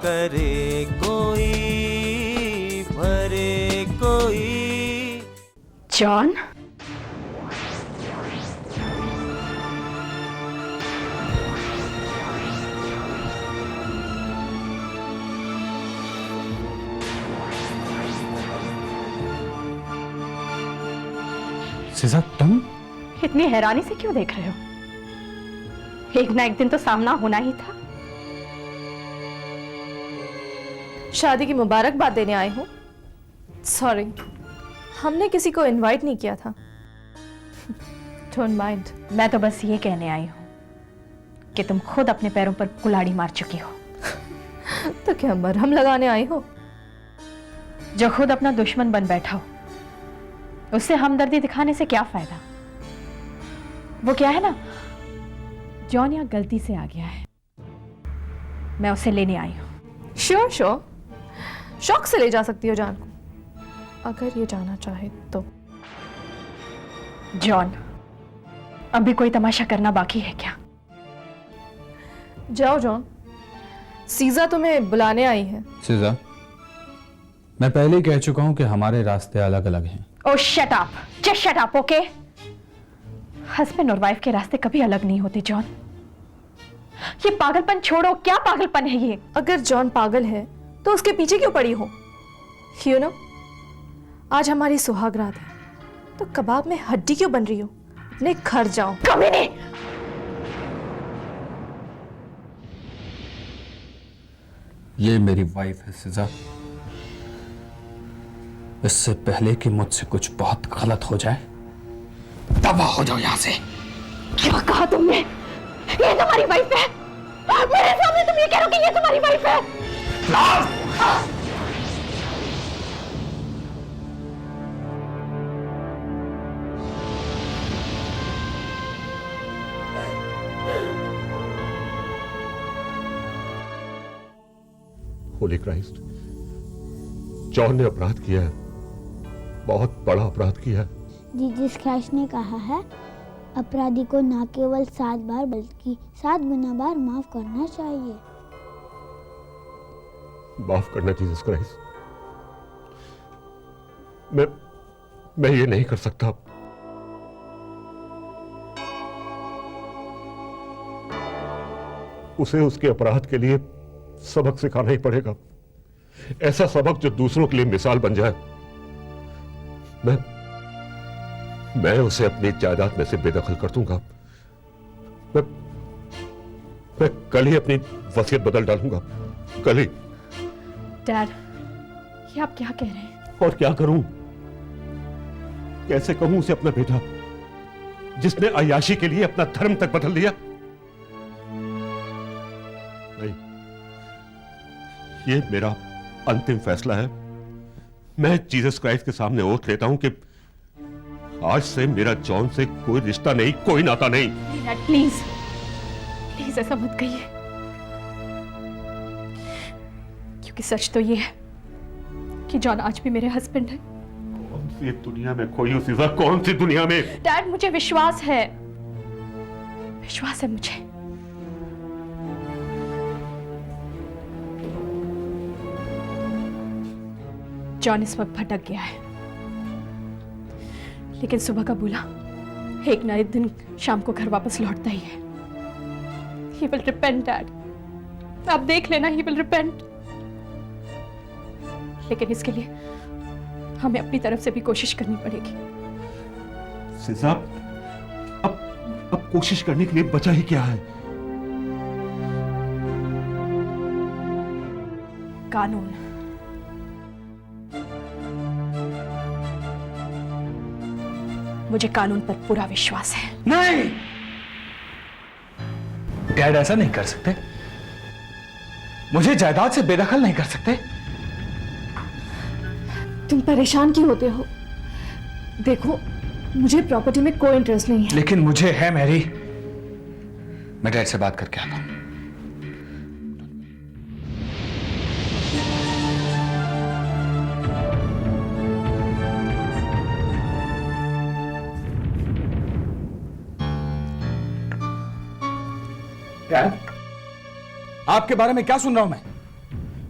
करे कोई, भरे कोई। जॉन, सिजा, तुम इतनी हैरानी से क्यों देख रहे हो? एक ना एक दिन तो सामना होना ही था। शादी की मुबारकबाद देने आए हो? सॉरी, हमने किसी को इनवाइट नहीं किया था। Don't mind. मैं तो बस ये कहने आई हूं कि तुम खुद अपने पैरों पर कुल्हाड़ी मार चुकी हो। तो क्या मरहम लगाने आई हो? जो खुद अपना दुश्मन बन बैठा हो, उससे हमदर्दी दिखाने से क्या फायदा? वो क्या है ना, जॉन यहाँ गलती से आ गया है, मैं उसे लेने आई हूं। श्योर श्योर, शौक से ले जा सकती हो जान को, अगर ये जाना चाहे तो। जॉन, अभी कोई तमाशा करना बाकी है क्या? जाओ जॉन, सीजा तुम्हें बुलाने आई है। सिजा, मैं पहले ही कह चुका हूं कि हमारे रास्ते अलग अलग हैं। Oh shut up, just shut up, okay? Husband और वाइफ के रास्ते कभी अलग नहीं होते जॉन। ये पागलपन छोड़ो, क्या पागलपन है ये? अगर जॉन पागल है तो उसके पीछे क्यों पड़ी हो? यू नो, आज हमारी सुहाग रात है, तो कबाब में हड्डी क्यों बन रही हो? अपने घर जाओ। कभी नहीं। ये मेरी वाइफ है सिजा। इससे पहले कि मुझसे कुछ बहुत गलत हो जाए, दफा हो जाओ यहां से। क्या कहा तुमने? ये तुम्हारी वाइफ है? मेरे सामने तुम ये कह रहे हो कि ये तुम्हारी वाइफ है? होली क्राइस्ट, जॉन ने अपराध किया है, बहुत बड़ा अपराध किया है। जीसस क्राइस्ट ने कहा है, अपराधी को न केवल 7 बार बल्कि 7 गुना बार माफ करना चाहिए। माफ करना जीसस क्राइस्ट, मैं ये नहीं कर सकता। उसे उसके अपराध के लिए सबक सिखाना ही पड़ेगा, ऐसा सबक जो दूसरों के लिए मिसाल बन जाए। मैं उसे अपनी जायदाद में से बेदखल कर दूंगा। मैं कल ही अपनी वसीयत बदल डालूंगा, कल ही। डैड, ये आप क्या कह रहे हैं? और क्या करूं? कैसे कहूं उसे अपना बेटा, जिसने अय्याशी के लिए अपना धर्म तक बदल दिया? नहीं, ये मेरा अंतिम फैसला है। मैं जीसस क्राइस्ट के सामने ओथ लेता हूं कि आज से मेरा जॉन से कोई रिश्ता नहीं, कोई नाता नहीं। डैड प्लीज, प्लीज ऐसा मत कहिए, क्योंकि सच तो ये है कि जॉन आज भी मेरे हस्बैंड है। कौन सी दुनिया में खोई हो सिजा, कौन सी दुनिया में? डैड मुझे विश्वास है, विश्वास है मुझे। जॉन इस वक्त भटक गया है, लेकिन सुबह का बुला एक ना एक दिन शाम को घर वापस लौटता ही है। He will repent, Dad. आप देख लेना, he will repent. लेकिन इसके लिए हमें अपनी तरफ से भी कोशिश करनी पड़ेगी। सिजा, अब कोशिश करने के लिए बचा ही क्या है? कानून। मुझे कानून पर पूरा विश्वास है। नहीं, डैड ऐसा नहीं कर सकते। मुझे जायदाद से बेदखल नहीं कर सकते। तुम परेशान क्यों होते हो? देखो, मुझे प्रॉपर्टी में कोई इंटरेस्ट नहीं है। लेकिन मुझे है मैरी। मैं डैड से बात करके आता हूं। डैड, आपके बारे में क्या सुन रहा हूं मैं?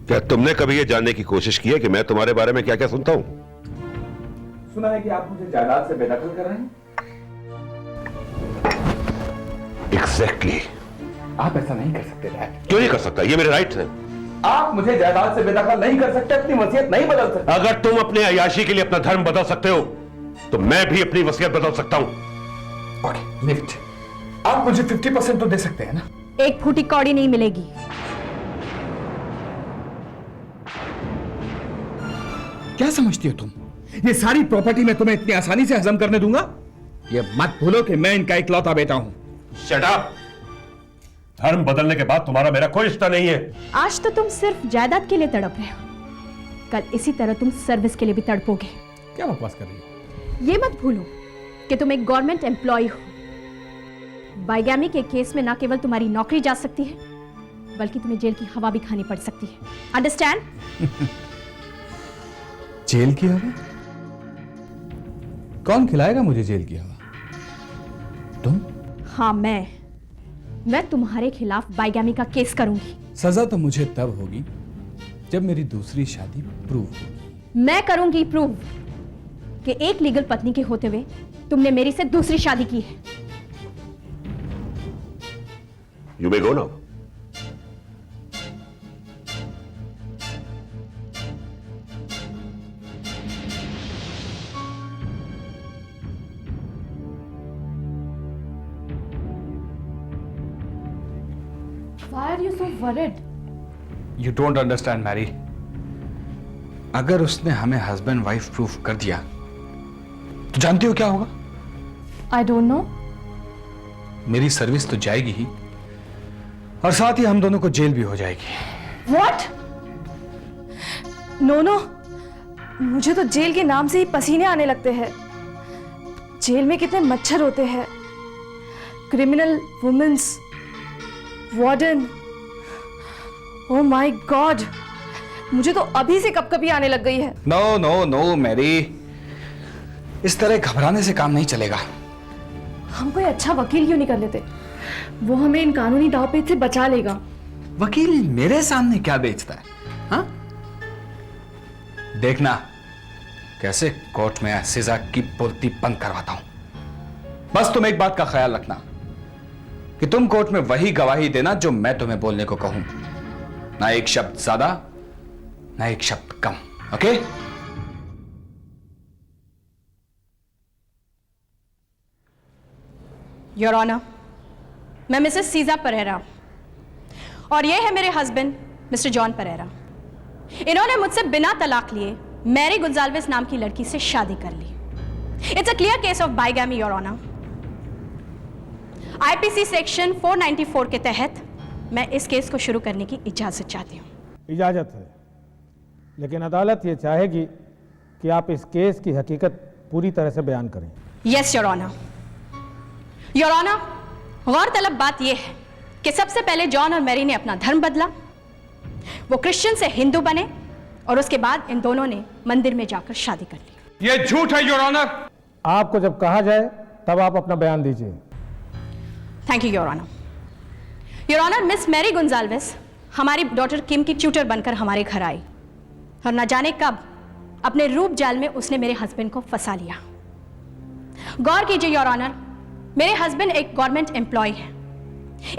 क्या तुमने कभी ये जानने की कोशिश की है कि मैं तुम्हारे बारे में क्या क्या सुनता हूं? सुना है कि आप मुझे जायदाद से बेदखल कर रहे हैं। एग्जैक्टली। आप ऐसा नहीं कर सकते डैड। क्यों नहीं कर सकता? ये मेरे राइट्स हैं। आप मुझे जायदाद से बेदखल नहीं कर सकते, अपनी वसीयत नहीं बदल सकते। अगर तुम अपने अय्याशी के लिए अपना धर्म बदल सकते हो तो मैं भी अपनी वसीयत बदल सकता हूं। Okay, lift. आप मुझे 50% तो दे सकते हैं ना? एक फूटी कौड़ी नहीं मिलेगी। क्या समझती हो तुम? ये सारी प्रॉपर्टी मैं तुम्हें इतनी आसानी से हजम करने दूंगा? ये मत भूलो कि मैं इनका इकलौता बेटा हूं। Shut up! धर्म बदलने के बाद तुम्हारा मेरा कोई रिश्ता नहीं है। आज तो तुम सिर्फ जायदाद के लिए तड़प रहे हो, कल इसी तरह तुम सर्विस के लिए भी तड़पोगे। क्या बकवास कर रही हो? ये मत भूलो कि तुम एक गवर्नमेंट एम्प्लॉय हो। बाइगैमी के केस में न केवल तुम्हारी नौकरी जा सकती है, बल्कि तुम्हें जेल की हवा भी खानी पड़ सकती है। अंडरस्टैंड? जेल की हवा? कौन खिलाएगा मुझे जेल की हवा? तुम? हाँ, मैं तुम्हारे खिलाफ बाइगैमी का केस करूंगी। सजा तो मुझे तब होगी जब मेरी दूसरी शादी प्रूव होगी। मैं करूंगी प्रूव कि एक लीगल पत्नी के होते हुए तुमने मेरी से दूसरी शादी की है। You may go now. Why are you so worried? You don't understand, Mary. अगर उसने हमें हस्बैंड वाइफ प्रूफ कर दिया तो जानती हो क्या होगा? I don't know. मेरी सर्विस तो जाएगी ही और साथ ही हम दोनों को जेल भी हो जाएगी। What? नो, मुझे तो जेल के नाम से ही पसीने आने लगते हैं। जेल में कितने मच्छर होते हैं, criminal womens, warden. Oh my God, मुझे तो अभी से कपकपी आने लग गई है। नो नो नो मैरी, इस तरह घबराने से काम नहीं चलेगा। हम कोई अच्छा वकील क्यों नहीं कर लेते? वो हमें इन कानूनी दांवपेच से बचा लेगा। वकील मेरे सामने क्या बेचता है? हाँ? देखना कैसे कोर्ट में सजा की बोलती बंद करवाता हूं। बस तुम एक बात का ख्याल रखना कि तुम कोर्ट में वही गवाही देना जो मैं तुम्हें बोलने को कहूं, ना एक शब्द ज्यादा ना एक शब्द कम। ओके? योर ऑनर, मैं मिसेस सीजा परेरा और ये है मेरे हस्बैंड मिस्टर जॉन परेरा। इन्होंने मुझसे बिना तलाक लिए मैरी गुंजाल्वेस नाम की लड़की से शादी कर ली। It's a clear case of bigamy your honour. IPC section 494 के तहत मैं इस केस को शुरू करने की इजाजत चाहती हूँ। इजाजत है, लेकिन अदालत ये चाहेगी कि आप इस केस की हकीकत पूरी तरह से बयान करें। Yes your honour. Your honour, गौरतलब बात यह है कि सबसे पहले जॉन और मैरी ने अपना धर्म बदला। वो क्रिश्चियन से हिंदू बने और उसके बाद इन दोनों ने मंदिर में जाकर शादी कर ली। ये झूठ है योर ऑनर। आपको जब कहा जाए तब आप अपना बयान दीजिए। Thank you your honour. Your honour, miss Mary Gonsalves हमारी डॉटर किम की ट्यूटर बनकर हमारे घर आई और न जाने कब अपने रूप जाल में उसने मेरे हस्बैंड को फंसा लिया। गौर कीजिए योर ऑनर, मेरे हस्बैंड एक गवर्नमेंट एम्प्लॉय है।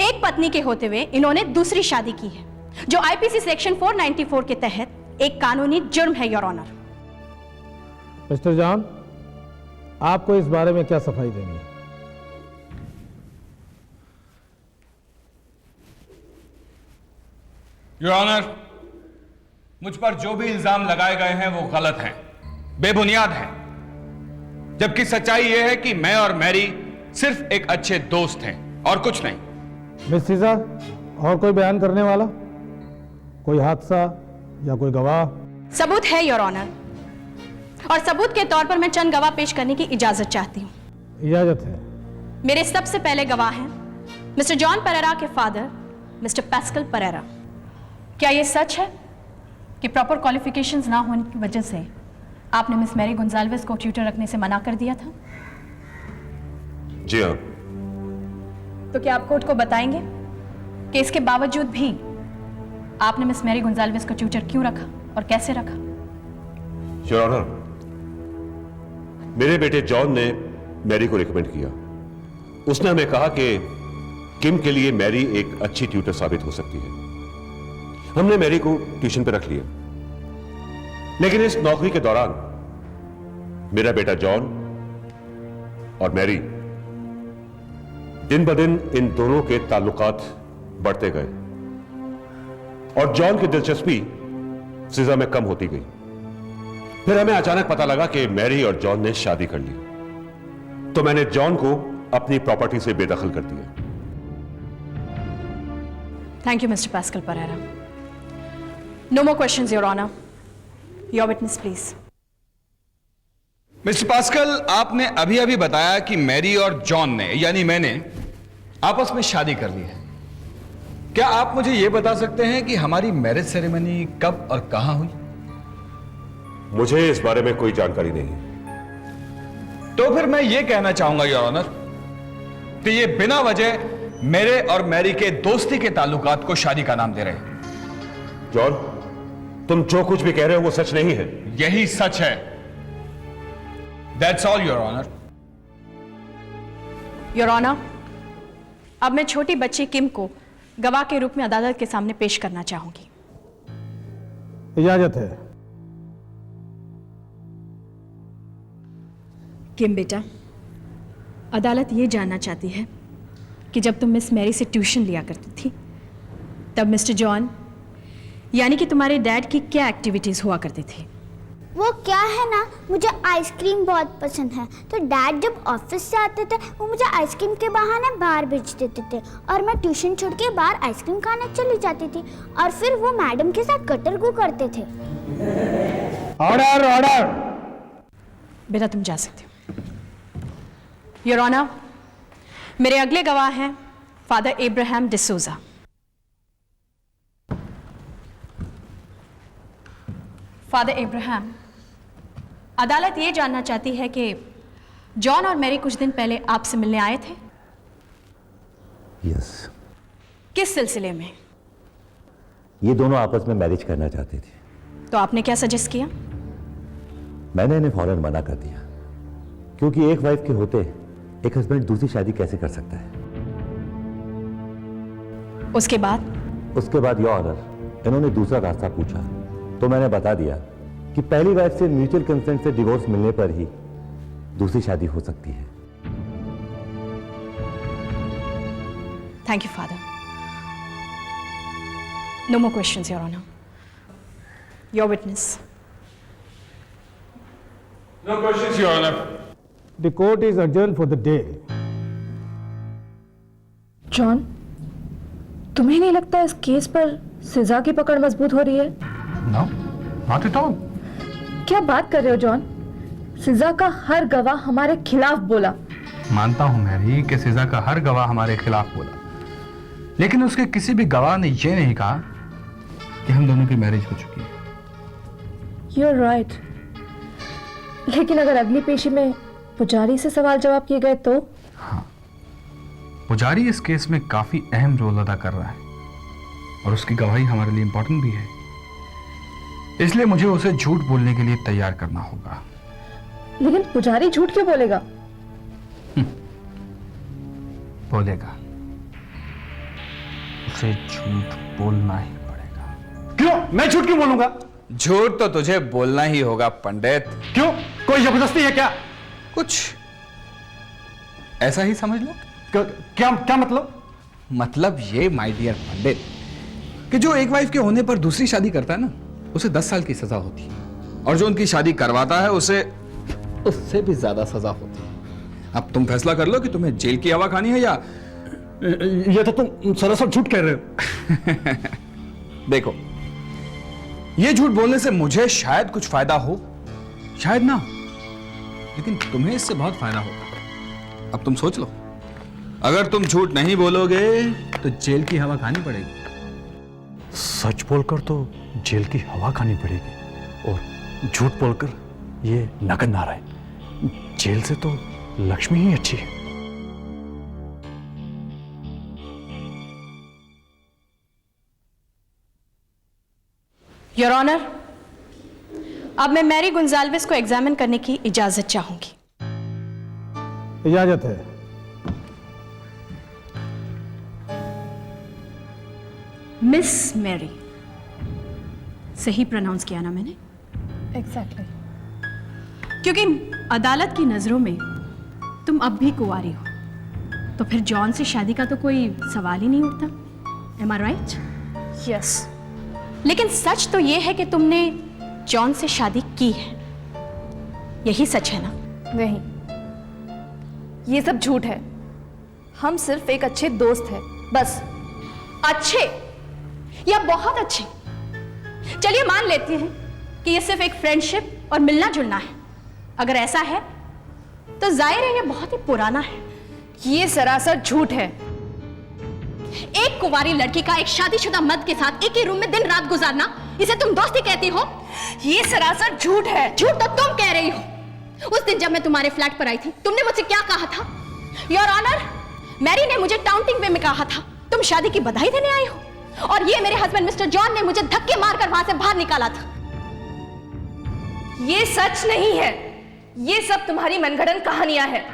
एक पत्नी के होते हुए इन्होंने दूसरी शादी की है, जो आईपीसी सेक्शन 494 के तहत एक कानूनी जुर्म है योर ऑनर। मिस्टर जॉन, आपको इस बारे में क्या सफाई देनी है? योर ऑनर, मुझ पर जो भी इल्जाम लगाए गए हैं वो गलत हैं, बेबुनियाद हैं। जबकि सच्चाई यह है कि मैं और मैरी सिर्फ एक अच्छे दोस्त हैं और कुछ नहीं। मिस सीजा, और कोई बयान करने वाला? कोई हादसा या कोई गवाह? सबूत है योर ऑनर, और सबूत के तौर पर मैं चंद गवाह पेश करने की इजाजत चाहती हूँ। इजाजत है। मेरे सबसे पहले गवाह हैं मिस्टर जॉन परेरा के फादर मिस्टर पैस्कल परेरा। क्या यह सच है कि प्रॉपर क्वालिफिकेशंस ना होने की वजह से आपने मिस मैरी गुंजाल्वेस को ट्यूटर रखने से मना कर दिया था? जी हाँ। तो क्या आप कोर्ट को बताएंगे कि इसके बावजूद भी आपने मिस मैरी गोंजाल्विस को ट्यूटर क्यों रखा और कैसे रखा? योर ऑनर, मेरे बेटे जॉन ने मैरी को रिकमेंड किया। उसने हमें कहा कि किम के लिए मैरी एक अच्छी ट्यूटर साबित हो सकती है। हमने मैरी को ट्यूशन पर रख लिया, लेकिन इस नौकरी के दौरान मेरा बेटा जॉन और मैरी दिन ब दिन इन दोनों के ताल्लुकात बढ़ते गए और जॉन की दिलचस्पी सिजा में कम होती गई। फिर हमें अचानक पता लगा कि मैरी और जॉन ने शादी कर ली, तो मैंने जॉन को अपनी प्रॉपर्टी से बेदखल कर दिया। Thank you mister Pascal Pereira. No more questions your honour. Your witness please. Mister Pascal, आपने अभी अभी बताया कि मैरी और जॉन ने, यानी मैंने, आपस में शादी कर ली है। क्या आप मुझे यह बता सकते हैं कि हमारी मैरिज सेरेमनी कब और कहां हुई? मुझे इस बारे में कोई जानकारी नहीं है। तो फिर मैं यह कहना चाहूंगा योर ऑनर कि ये बिना वजह मेरे और मैरी के दोस्ती के ताल्लुकात को शादी का नाम दे रहे हैं। जॉन, तुम जो कुछ भी कह रहे हो वो सच नहीं है। यही सच है। That's all your honour. Your honour, अब मैं छोटी बच्ची किम को गवाह के रूप में अदालत के सामने पेश करना चाहूंगी। इजाजत है। किम बेटा, अदालत ये जानना चाहती है कि जब तुम मिस मैरी से ट्यूशन लिया करती थी, तब मिस्टर जॉन यानी कि तुम्हारे डैड की क्या एक्टिविटीज हुआ करती थी? वो क्या है ना, मुझे आइसक्रीम बहुत पसंद है, तो डैड जब ऑफिस से आते थे वो मुझे आइसक्रीम के बहाने बाहर भेज देते थे और मैं ट्यूशन छोड़ के बाहर आइसक्रीम खाने चली जाती थी और फिर वो मैडम के साथ कटरगू करते थे। Order order. बेटा तुम जा सकते हो। योर ऑनर, मेरे अगले गवाह हैं father Abraham D'Souza. Father Abraham, अदालत ये जानना चाहती है कि जॉन और मैरी कुछ दिन पहले आपसे मिलने आए थे। यस। किस सिलसिले में? ये दोनों आपस में मैरिज करना चाहते थे। तो आपने क्या सजेस्ट किया? मैंने इन्हें फौरन मना कर दिया, क्योंकि एक वाइफ के होते एक हस्बैंड दूसरी शादी कैसे कर सकता है। उसके बाद योर ऑनर, इन्होंने दूसरा रास्ता पूछा तो मैंने बता दिया कि पहली वाइफ से म्यूचुअल कंसेंट से डिवोर्स मिलने पर ही दूसरी शादी हो सकती है। Thank you father. No more questions your honour. Your witness. No questions your honour. The court is adjourned for the day. John, तुम्हें नहीं लगता इस केस पर सिजा की पकड़ मजबूत हो रही है? No, not at all. क्या बात कर रहे हो जॉन? सिजा का हर गवाह हमारे खिलाफ बोला। मानता हूं मैरी कि सिजा का हर गवाह हमारे खिलाफ बोला, लेकिन उसके किसी भी गवाह ने यह नहीं कहा कि हम दोनों की मैरिज हो चुकी है। You're right. लेकिन अगर अगली पेशी में पुजारी से सवाल जवाब किए गए तो? हाँ, पुजारी इस केस में काफी अहम रोल अदा कर रहा है और उसकी गवाही हमारे लिए इंपॉर्टेंट भी है, इसलिए मुझे उसे झूठ बोलने के लिए तैयार करना होगा। लेकिन पुजारी झूठ क्यों बोलेगा? बोलेगा, उसे झूठ बोलना ही पड़ेगा। क्यों? मैं झूठ क्यों बोलूंगा? झूठ तो तुझे बोलना ही होगा पंडित। क्यों? कोई जबरदस्ती है क्या? कुछ ऐसा ही समझ लो। क्या मतलब? मतलब ये माय डियर पंडित कि जो एक वाइफ के होने पर दूसरी शादी करता है ना, उसे 10 साल की सजा होती है, और जो उनकी शादी करवाता है उसे उससे भी ज्यादा सजा होती है। अब तुम फैसला कर लो कि तुम्हें जेल की हवा खानी है या ये तो तुम सरासर झूठ कह रहे हो। देखो, ये झूठ बोलने से मुझे शायद कुछ फायदा हो, शायद ना, लेकिन तुम्हें इससे बहुत फायदा होगा। अब तुम सोच लो, अगर तुम झूठ नहीं बोलोगे तो जेल की हवा खानी पड़ेगी। सच बोलकर तो जेल की हवा खानी पड़ेगी और झूठ बोलकर ये नगद नारायण। जेल से तो लक्ष्मी ही अच्छी है। योर ऑनर, अब मैं मैरी गुंजाल्विस को एग्जामिन करने की इजाजत चाहूंगी। इजाजत है। मिस मैरी, सही प्रोनाउंस किया ना मैंने? एग्जैक्टली। क्योंकि अदालत की नजरों में तुम अब भी कुंवारी हो, तो फिर जॉन से शादी का तो कोई सवाल ही नहीं उठता। एम आई राइट? यस। लेकिन सच तो यह है कि तुमने जॉन से शादी की है, यही सच है ना? नहीं, ये सब झूठ है। हम सिर्फ एक अच्छे दोस्त हैं, बस। अच्छे या बहुत अच्छे? चलिए मान लेते हैं कि ये सिर्फ एक फ्रेंडशिप और मिलना जुलना है। अगर ऐसा है तो जाहिर है ये बहुत ही पुराना है। ये सरासर झूठ है। एक कुंवारी लड़की का एक शादीशुदा मर्द के साथ एक ही रूम में दिन रात गुजारना, इसे तुम दोस्ती कहती हो? ये सरासर झूठ है। झूठ तो तुम कह रही हो। उस दिन जब मैं तुम्हारे फ्लैट पर आई थी, तुमने मुझसे क्या कहा था? योर ऑनर, मैरी ने मुझे टाउनटिंग वे में कहा था तुम शादी की बधाई देने आई हो, और ये मेरे हस्बैंड मिस्टर जॉन ने मुझे धक्के मारकर वहां से बाहर निकाला था। ये सच नहीं है, ये सब तुम्हारी मनगढ़ंत कहानियां हैं।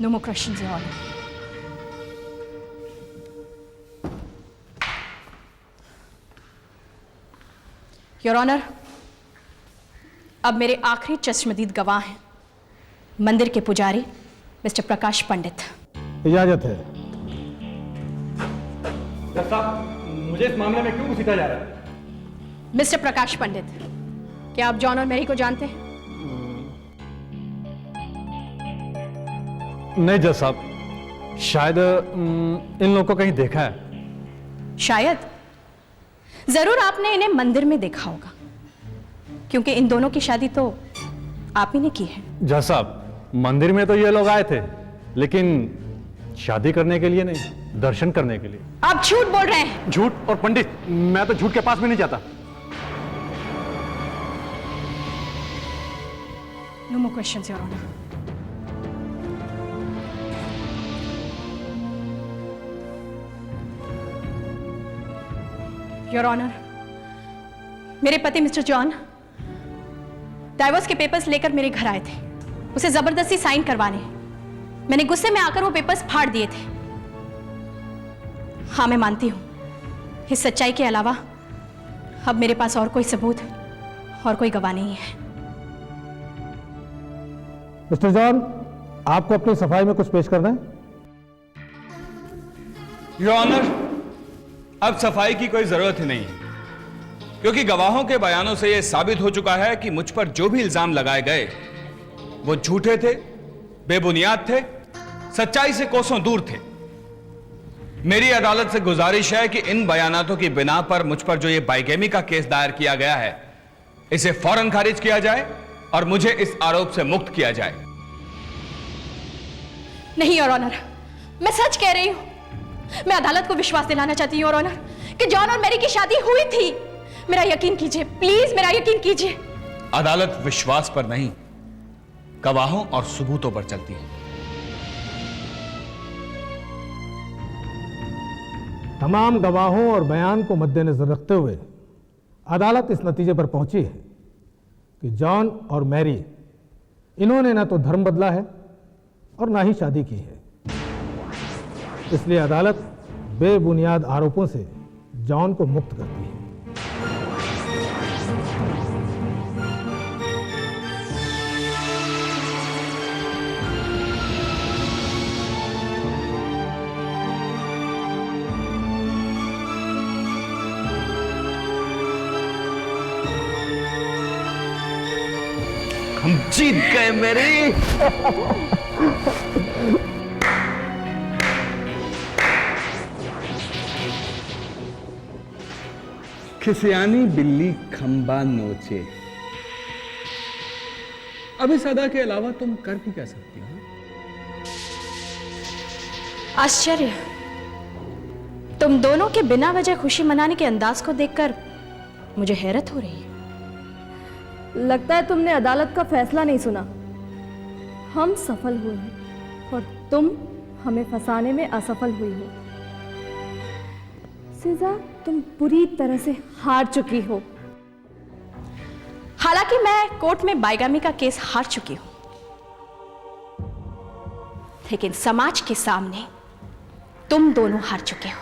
No more questions, Your Honor. Your Honor, अब मेरे आखिरी चश्मदीद गवाह हैं मंदिर के पुजारी मिस्टर प्रकाश पंडित। इजाजत है। जज साहब, मुझे इस मामले में क्यों घसीटा जा रहा है? मिस्टर प्रकाश पंडित, क्या आप जॉन और मैरी को जानते हैं? नहीं जज साहब, शायद इन लोगों को कहीं देखा है। शायद। जरूर आपने इन्हें मंदिर में देखा होगा, क्योंकि इन दोनों की शादी तो आप ही ने की है। जज साहब, मंदिर में तो ये लोग आए थे, लेकिन शादी करने के लिए नहीं, दर्शन करने के लिए। आप झूठ बोल रहे हैं। झूठ? और पंडित, मैं तो झूठ के पास भी नहीं जाता। No more questions, your honour. Your honour, मेरे पति मिस्टर जॉन डाइवोर्स के पेपर्स लेकर मेरे घर आए थे, उसे जबरदस्ती साइन करवाने। मैंने गुस्से में आकर वो पेपर्स फाड़ दिए थे। हाँ, मैं मानती हूं, इस सच्चाई के अलावा अब मेरे पास और कोई सबूत और कोई गवाह नहीं है। मिस्टर जॉन, आपको अपनी सफाई में कुछ पेश करना है? योर ऑनर, अब सफाई की कोई जरूरत ही नहीं है, क्योंकि गवाहों के बयानों से यह साबित हो चुका है कि मुझ पर जो भी इल्जाम लगाए गए वो झूठे थे, बेबुनियाद थे, सच्चाई से कोसों दूर थे। मेरी अदालत से गुजारिश है कि इन बयानातों की बिना पर मुझ पर जो ये बाइगेमी का केस दायर किया गया है, इसे फौरन खारिज किया जाए और मुझे इस आरोप से मुक्त किया जाए। नहीं योर ऑनर, मैं सच कह रही हूं। मैं अदालत को विश्वास दिलाना चाहती हूं योर ऑनर कि जॉन और मैरी की शादी हुई थी। मेरा यकीन कीजिए, प्लीज मेरा यकीन कीजिए। अदालत विश्वास पर नहीं, गवाहों और सबूतों पर चलती है। तमाम गवाहों और बयान को मद्देनजर रखते हुए अदालत इस नतीजे पर पहुंची है कि जॉन और मैरी इन्होंने ना तो धर्म बदला है और ना ही शादी की है। इसलिए अदालत बेबुनियाद आरोपों से जॉन को मुक्त करती है। हम जीत गए मेरी। खिसियानी बिल्ली खंबा नोचे। अब इस अदा के अलावा तुम कर भी क्या सकती हो? आश्चर्य, तुम दोनों के बिना वजह खुशी मनाने के अंदाज को देखकर मुझे हैरत हो रही है। लगता है तुमने अदालत का फैसला नहीं सुना। हम सफल हुए हैं और तुम हमें फंसाने में असफल हुई हो। सिजा, तुम बुरी तरह से हार चुकी हो। हालांकि मैं कोर्ट में बाइगामी का केस हार चुकी हूं, लेकिन समाज के सामने तुम दोनों हार चुके हो।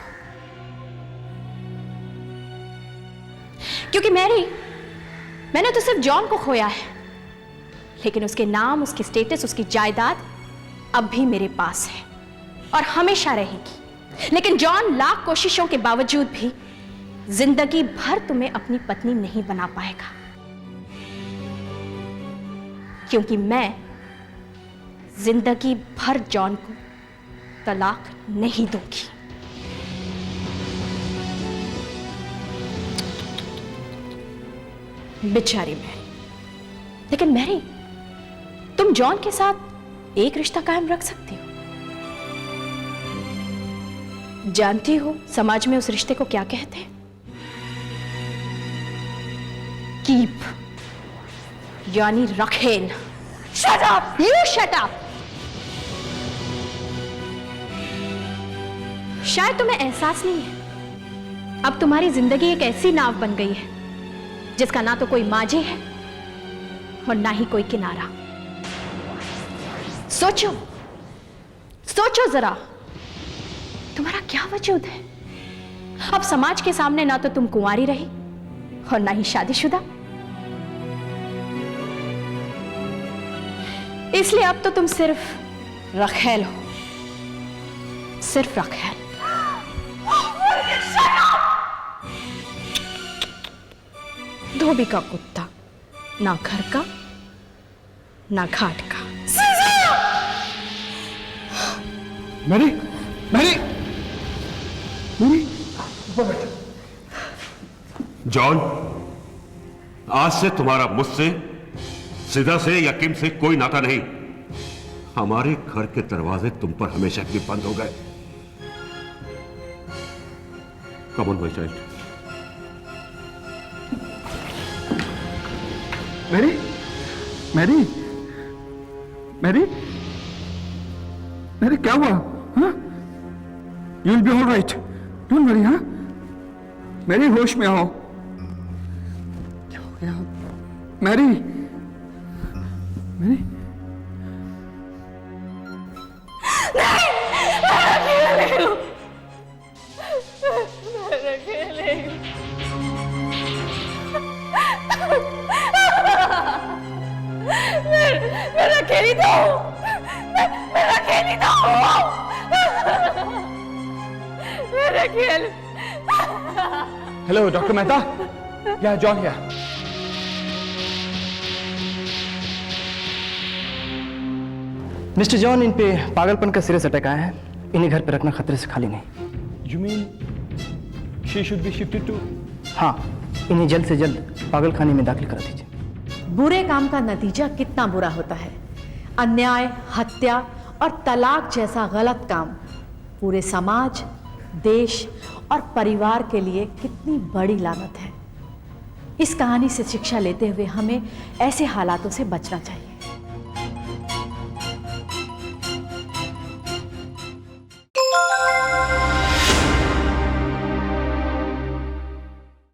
क्योंकि मैंने तो सिर्फ जॉन को खोया है, लेकिन उसके नाम, उसकी स्टेटस, उसकी जायदाद अब भी मेरे पास है और हमेशा रहेगी। लेकिन जॉन लाख कोशिशों के बावजूद भी जिंदगी भर तुम्हें अपनी पत्नी नहीं बना पाएगा, क्योंकि मैं जिंदगी भर जॉन को तलाक नहीं दूंगी। बेचारी मैरी। लेकिन मैरी, तुम जॉन के साथ एक रिश्ता कायम रख सकती हो। जानती हो समाज में उस रिश्ते को क्या कहते हैं? कीप, यानी रखेल। Shut up, you shut up. शायद तुम्हें एहसास नहीं है, अब तुम्हारी जिंदगी एक ऐसी नाव बन गई है जिसका ना तो कोई माझी है और ना ही कोई किनारा। सोचो, सोचो जरा, तुम्हारा क्या वजूद है? अब समाज के सामने ना तो तुम कुंवारी रही और ना ही शादीशुदा। इसलिए अब तो तुम सिर्फ रखेल हो, सिर्फ रखेल। धोबी का कुत्ता, ना घर का ना घाट का। मैरी, मैरी, मैरी, जॉन, आज से तुम्हारा मुझसे, सिदा से या किम से कोई नाता नहीं। हमारे घर के दरवाजे तुम पर हमेशा के लिए बंद हो गए। Come on my child. Mary, Mary, Mary, Mary, क्या हुआ? हाँ? You will be all right, don't worry. हाँ, मैरी, होश में आओ। क्या हो गया? मैरी, मैरी, मेरा खेली दो, मेरा खेली दो, मेरा खेल। हेलो डॉक्टर मेहता, या जॉन हियर। मिस्टर जॉन, इन पे पागलपन का सीरियस अटैक आया है। इन्हें घर पे रखना खतरे से खाली नहीं। You mean she should be shifted to? हाँ, इन्हें जल्द से जल्द पागलखाने में दाखिल करा दीजिए। बुरे काम का नतीजा कितना बुरा होता है। अन्याय, हत्या और तलाक जैसा गलत काम पूरे समाज, देश और परिवार के लिए कितनी बड़ी लानत है। इस कहानी से शिक्षा लेते हुए हमें ऐसे हालातों से बचना चाहिए।